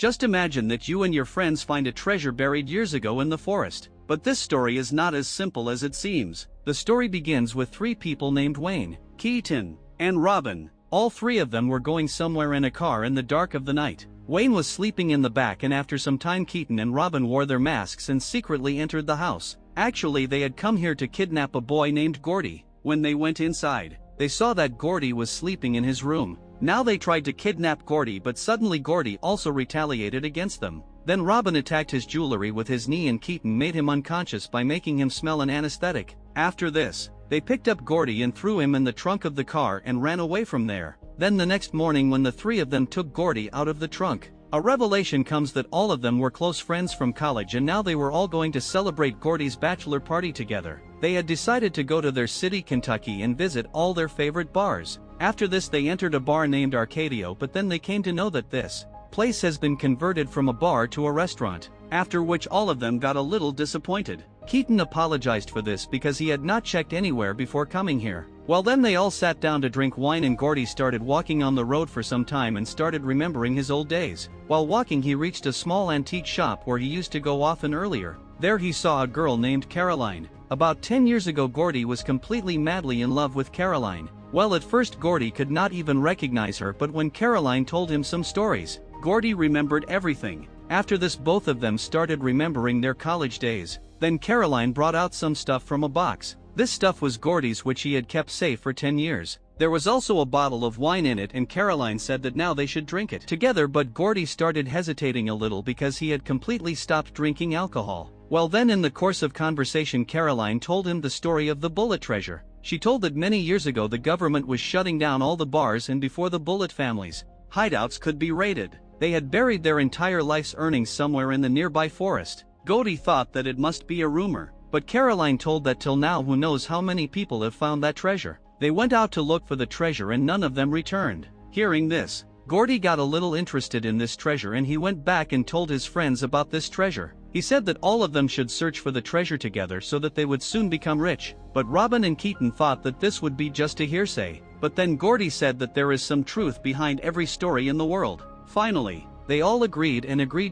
Just imagine that you and your friends find a treasure buried years ago in the forest. But this story is not as simple as it seems. The story begins with three people named Wayne, Keaton, and Robin. All three of them were going somewhere in a car in the dark of the night. Wayne was sleeping in the back, and after some time Keaton and Robin wore their masks and secretly entered the house. Actually, they had come here to kidnap a boy named Gordy. When they went inside, they saw that Gordy was sleeping in his room. Now they tried to kidnap Gordy, but suddenly Gordy also retaliated against them. Then Robin attacked his jewelry with his knee and Keaton made him unconscious by making him smell an anesthetic. After this, they picked up Gordy and threw him in the trunk of the car and ran away from there. Then the next morning, when the three of them took Gordy out of the trunk, a revelation comes that all of them were close friends from college, and now they were all going to celebrate Gordy's bachelor party together. They had decided to go to their city, Kentucky, and visit all their favorite bars. After this, they entered a bar named Arcadio, but then they came to know that this place has been converted from a bar to a restaurant, after which all of them got a little disappointed. Keaton apologized for this because he had not checked anywhere before coming here. Well, then they all sat down to drink wine, and Gordy started walking on the road for some time and started remembering his old days. While walking, he reached a small antique shop where he used to go often earlier. There he saw a girl named Caroline. About 10 years ago, Gordy was completely madly in love with Caroline. Well, at first Gordy could not even recognize her, but when Caroline told him some stories, Gordy remembered everything. After this, both of them started remembering their college days. Then Caroline brought out some stuff from a box. This stuff was Gordy's, which he had kept safe for 10 years. There was also a bottle of wine in it, and Caroline said that now they should drink it together, but Gordy started hesitating a little because he had completely stopped drinking alcohol. Well, then in the course of conversation, Caroline told him the story of the Bullitt treasure. She told that many years ago the government was shutting down all the bars, and before the Bullitt family's hideouts could be raided, they had buried their entire life's earnings somewhere in the nearby forest. Gordy thought that it must be a rumor, but Caroline told that till now who knows how many people have found that treasure. They went out to look for the treasure and none of them returned. Hearing this, Gordy got a little interested in this treasure, and he went back and told his friends about this treasure. He said that all of them should search for the treasure together so that they would soon become rich. But Robin and Keaton thought that this would be just a hearsay. But then Gordy said that there is some truth behind every story in the world. Finally, they all agreed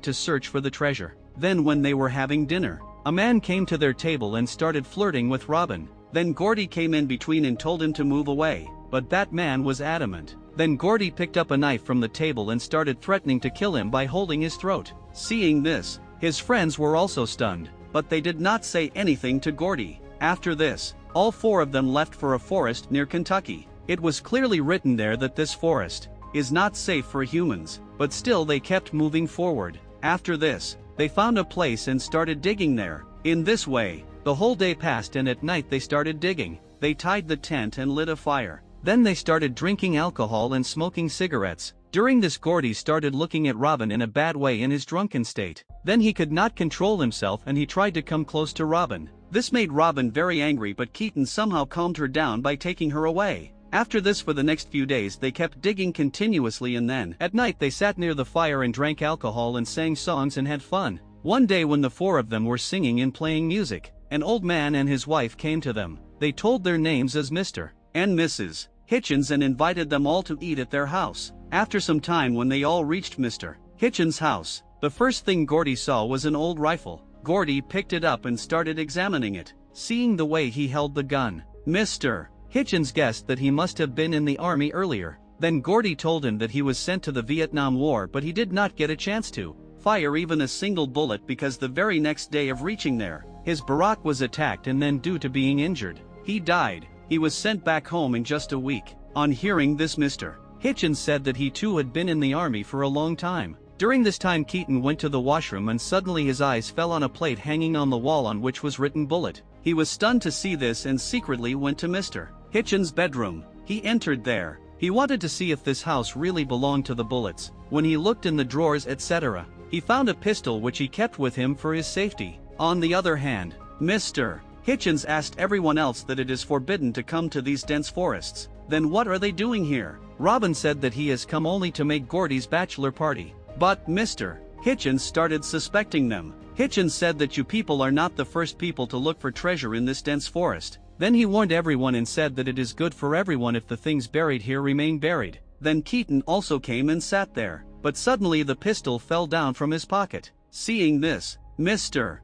to search for the treasure. Then when they were having dinner, a man came to their table and started flirting with Robin. Then Gordy came in between and told him to move away, but that man was adamant. Then Gordy picked up a knife from the table and started threatening to kill him by holding his throat. Seeing this, his friends were also stunned, but they did not say anything to Gordy. After this, all four of them left for a forest near Kentucky. It was clearly written there that this forest is not safe for humans, but still they kept moving forward. After this, they found a place and started digging there. In this way, the whole day passed, and at night they started digging. They tied the tent and lit a fire. Then they started drinking alcohol and smoking cigarettes. During this, Gordy started looking at Robin in a bad way in his drunken state. Then he could not control himself and he tried to come close to Robin. This made Robin very angry, but Keaton somehow calmed her down by taking her away. After this, for the next few days they kept digging continuously, and then at night they sat near the fire and drank alcohol and sang songs and had fun. One day when the four of them were singing and playing music, an old man and his wife came to them. They told their names as Mr. and Mrs. Hitchens and invited them all to eat at their house. After some time, when they all reached Mr. Hitchens' house, the first thing Gordy saw was an old rifle. Gordy picked it up and started examining it. Seeing the way he held the gun, Mr. Hitchens guessed that he must have been in the army earlier. Then Gordy told him that he was sent to the Vietnam War, but he did not get a chance to fire even a single bullet because the very next day of reaching there, his barrack was attacked, and then due to being injured, he died. He was sent back home in just a week. On hearing this, Mr. Hitchens said that he too had been in the army for a long time. During this time, Keaton went to the washroom and suddenly his eyes fell on a plate hanging on the wall on which was written Bullitt. He was stunned to see this and secretly went to Mr. Hitchens' bedroom. He entered there. He wanted to see if this house really belonged to the Bullitts. When he looked in the drawers, etc., he found a pistol which he kept with him for his safety. On the other hand, Mr. Hitchens asked everyone else that it is forbidden to come to these dense forests. Then what are they doing here? Robin said that he has come only to make Gordy's bachelor party. But Mr. Hitchens started suspecting them. Hitchens said that you people are not the first people to look for treasure in this dense forest. Then he warned everyone and said that it is good for everyone if the things buried here remain buried. Then Keaton also came and sat there. but suddenly the pistol fell down from his pocket. Seeing this, Mr.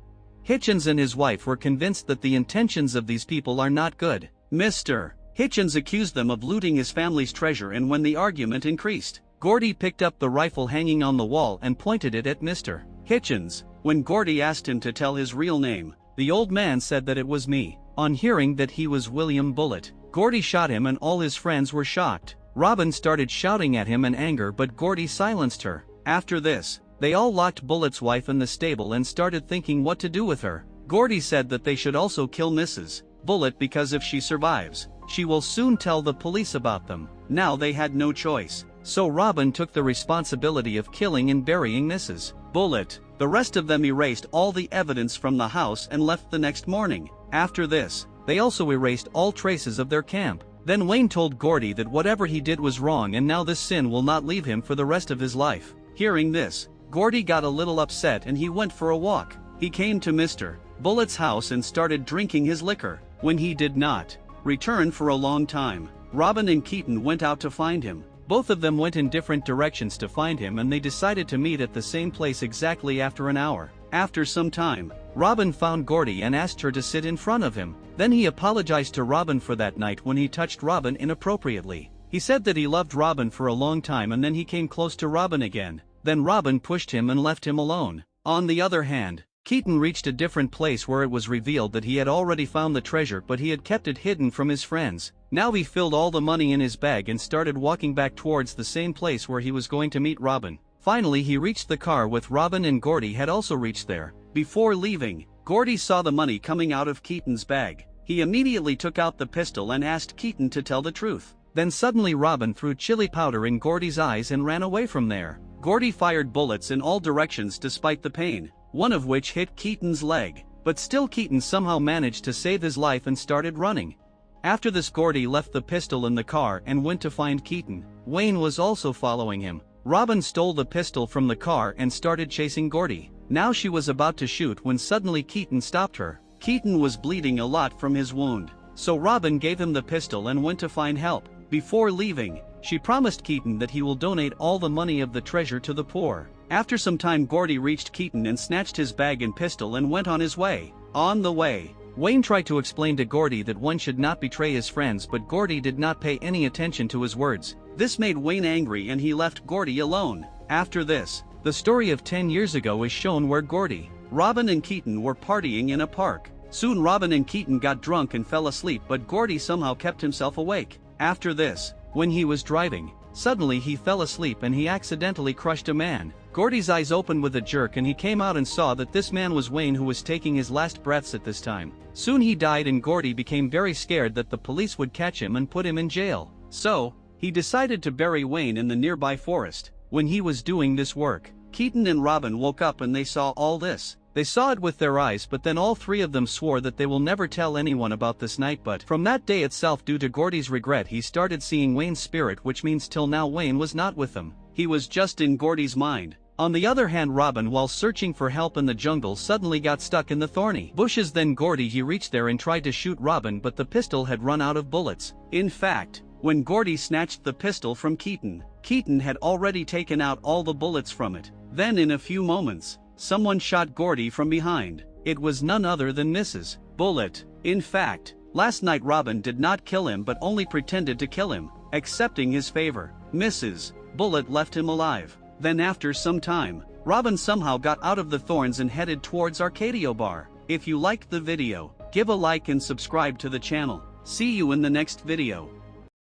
Hitchens and his wife were convinced that the intentions of these people are not good. Mr. Hitchens accused them of looting his family's treasure, and when the argument increased, Gordy picked up the rifle hanging on the wall and pointed it at Mr. Hitchens. When Gordy asked him to tell his real name, the old man said that it was me. On hearing that he was William Bullitt, Gordy shot him and all his friends were shocked. Robin started shouting at him in anger, but Gordy silenced her. After this, they all locked Bullitt's wife in the stable and started thinking what to do with her. Gordy said that they should also kill Mrs. Bullitt because if she survives, she will soon tell the police about them. Now they had no choice, so Robin took the responsibility of killing and burying Mrs. Bullitt. The rest of them erased all the evidence from the house and left the next morning. After this, they also erased all traces of their camp. Then Wayne told Gordy that whatever he did was wrong and now this sin will not leave him for the rest of his life. Hearing this, Gordy got a little upset and he went for a walk. He came to Mr. Bullitt's house and started drinking his liquor. When he did not return for a long time, Robin and Keaton went out to find him. Both of them went in different directions to find him and they decided to meet at the same place exactly after an hour. After some time, Robin found Gordy and asked her to sit in front of him. Then he apologized to Robin for that night when he touched Robin inappropriately. He said that he loved Robin for a long time and then he came close to Robin again. Then Robin pushed him and left him alone. On the other hand, Keaton reached a different place where it was revealed that he had already found the treasure, but he had kept it hidden from his friends. Now he filled all the money in his bag and started walking back towards the same place where he was going to meet Robin. Finally he reached the car with Robin and Gordy had also reached there. Before leaving, Gordy saw the money coming out of Keaton's bag. He immediately took out the pistol and asked Keaton to tell the truth. Then suddenly Robin threw chili powder in Gordy's eyes and ran away from there. Gordy fired bullets in all directions despite the pain, one of which hit Keaton's leg, but still Keaton somehow managed to save his life and started running. After this, Gordy left the pistol in the car and went to find Keaton. Wayne was also following him. Robin stole the pistol from the car and started chasing Gordy. Now she was about to shoot when suddenly Keaton stopped her. Keaton was bleeding a lot from his wound, so Robin gave him the pistol and went to find help. Before leaving, she promised Keaton that he will donate all the money of the treasure to the poor. After some time, Gordy reached Keaton and snatched his bag and pistol and went on his way. On the way, Wayne tried to explain to Gordy that one should not betray his friends, but Gordy did not pay any attention to his words. This made Wayne angry and he left Gordy alone. After this, the story of 10 years ago is shown where Gordy, Robin and Keaton were partying in a park. Soon Robin and Keaton got drunk and fell asleep, but Gordy somehow kept himself awake. After this, when he was driving, suddenly he fell asleep and he accidentally crushed a man. Gordy's eyes opened with a jerk and he came out and saw that this man was Wayne, who was taking his last breaths at this time. Soon he died and Gordy became very scared that the police would catch him and put him in jail. So, he decided to bury Wayne in the nearby forest. When he was doing this work, Keaton and Robin woke up and they saw all this. They saw it with their eyes, but then all three of them swore that they will never tell anyone about this night. But from that day itself, due to Gordy's regret, he started seeing Wayne's spirit, which means till now Wayne was not with them. He was just in Gordy's mind. On the other hand, Robin, while searching for help in the jungle, suddenly got stuck in the thorny bushes. Then Gordy, he reached there and tried to shoot Robin, but the pistol had run out of bullets. In fact, when Gordy snatched the pistol from Keaton, Keaton had already taken out all the bullets from it. Then in a few moments, someone shot Gordy from behind. It was none other than Mrs. Bullitt. In fact, last night Robin did not kill him but only pretended to kill him, accepting his favor. Mrs. Bullitt left him alive. Then after some time, Robin somehow got out of the thorns and headed towards Arcadio Bar. If you liked the video, give a like and subscribe to the channel. See you in the next video.